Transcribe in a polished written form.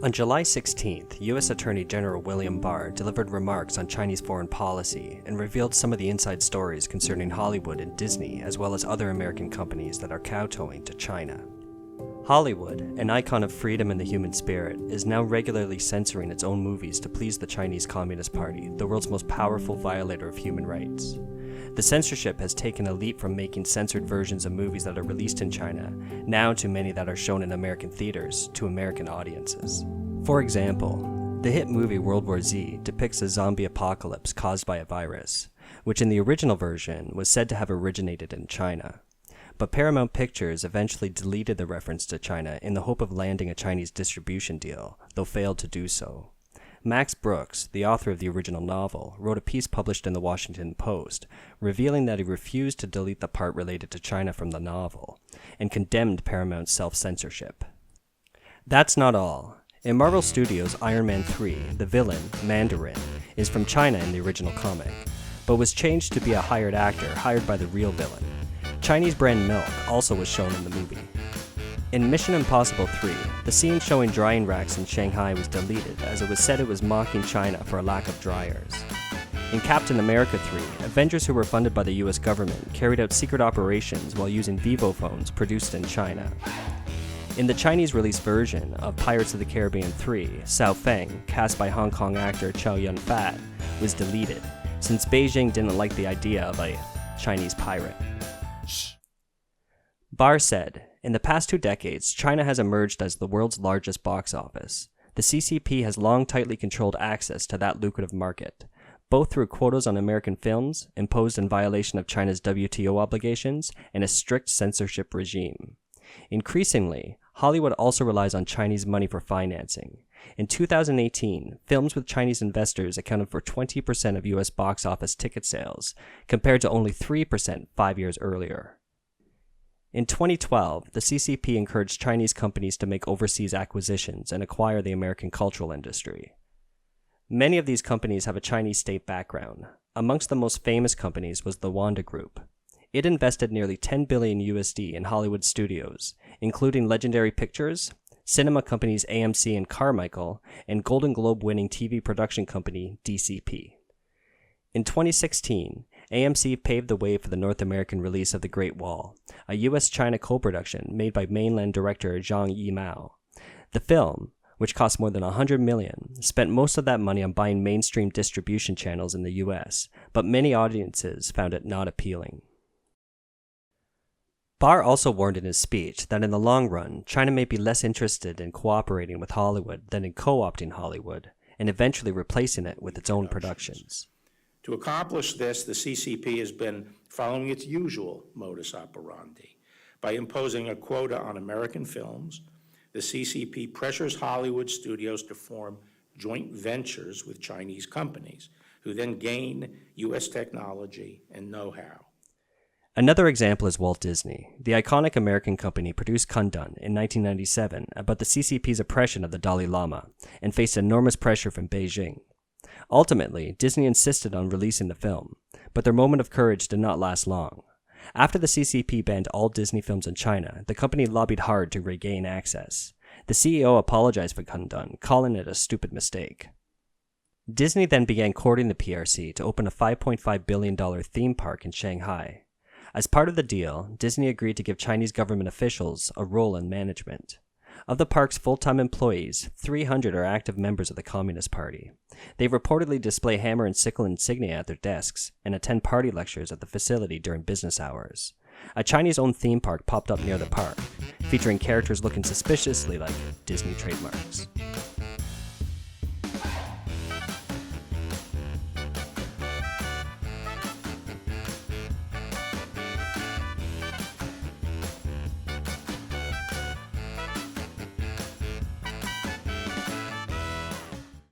On July 16th, U.S. Attorney General William Barr delivered remarks on Chinese foreign policy and revealed some of the inside stories concerning Hollywood and Disney, as well as other American companies that are kowtowing to China. Hollywood, an icon of freedom and the human spirit, is now regularly censoring its own movies to please the Chinese Communist Party, the world's most powerful violator of human rights. The censorship has taken a leap from making censored versions of movies that are released in China, now to many that are shown in American theaters, to American audiences. For example, the hit movie World War Z depicts a zombie apocalypse caused by a virus, which in the original version was said to have originated in China. But Paramount Pictures eventually deleted the reference to China in the hope of landing a Chinese distribution deal, though failed to do so. Max Brooks, the author of the original novel, wrote a piece published in the Washington Post, revealing that he refused to delete the part related to China from the novel, and condemned Paramount's self-censorship. That's not all. In Marvel Studios' Iron Man 3, the villain, Mandarin, is from China in the original comic, but was changed to be a hired actor hired by the real villain. Chinese brand milk also was shown in the movie. In Mission Impossible 3, the scene showing drying racks in Shanghai was deleted as it was said it was mocking China for a lack of dryers. In Captain America 3, Avengers who were funded by the US government carried out secret operations while using Vivo phones produced in China. In the Chinese release version of Pirates of the Caribbean 3, Cao Feng, cast by Hong Kong actor Chow Yun-fat, was deleted, since Beijing didn't like the idea of a Chinese pirate. Barr said, "In the past 2 decades, China has emerged as the world's largest box office. The CCP has long tightly controlled access to that lucrative market, both through quotas on American films, imposed in violation of China's WTO obligations, and a strict censorship regime. Increasingly, Hollywood also relies on Chinese money for financing. In 2018, films with Chinese investors accounted for 20% of US box office ticket sales, compared to only 3% 5 years earlier." In 2012, the CCP encouraged Chinese companies to make overseas acquisitions and acquire the American cultural industry. Many of these companies have a Chinese state background. Amongst the most famous companies was the Wanda Group. It invested nearly $10 billion USD in Hollywood studios, including Legendary Pictures, cinema companies AMC and Carmichael, and Golden Globe-winning TV production company DCP. In 2016, AMC paved the way for the North American release of The Great Wall, a US-China co-production made by mainland director Zhang Yimou. The film, which cost more than $100 million, spent most of that money on buying mainstream distribution channels in the US, but many audiences found it not appealing. Barr also warned in his speech that in the long run, China may be less interested in cooperating with Hollywood than in co-opting Hollywood, and eventually replacing it with its own productions. To accomplish this, the CCP has been following its usual modus operandi. By imposing a quota on American films, the CCP pressures Hollywood studios to form joint ventures with Chinese companies, who then gain U.S. technology and know-how. Another example is Walt Disney. The iconic American company produced Kundun in 1997 about the CCP's oppression of the Dalai Lama and faced enormous pressure from Beijing. Ultimately, Disney insisted on releasing the film, but their moment of courage did not last long. After the CCP banned all Disney films in China, the company lobbied hard to regain access. The CEO apologized for Kundun, calling it a stupid mistake. Disney then began courting the PRC to open a $5.5 billion theme park in Shanghai. As part of the deal, Disney agreed to give Chinese government officials a role in management. Of the park's full-time employees, 300 are active members of the Communist Party. They reportedly display hammer and sickle insignia at their desks and attend party lectures at the facility during business hours. A Chinese-owned theme park popped up near the park, featuring characters looking suspiciously like Disney trademarks.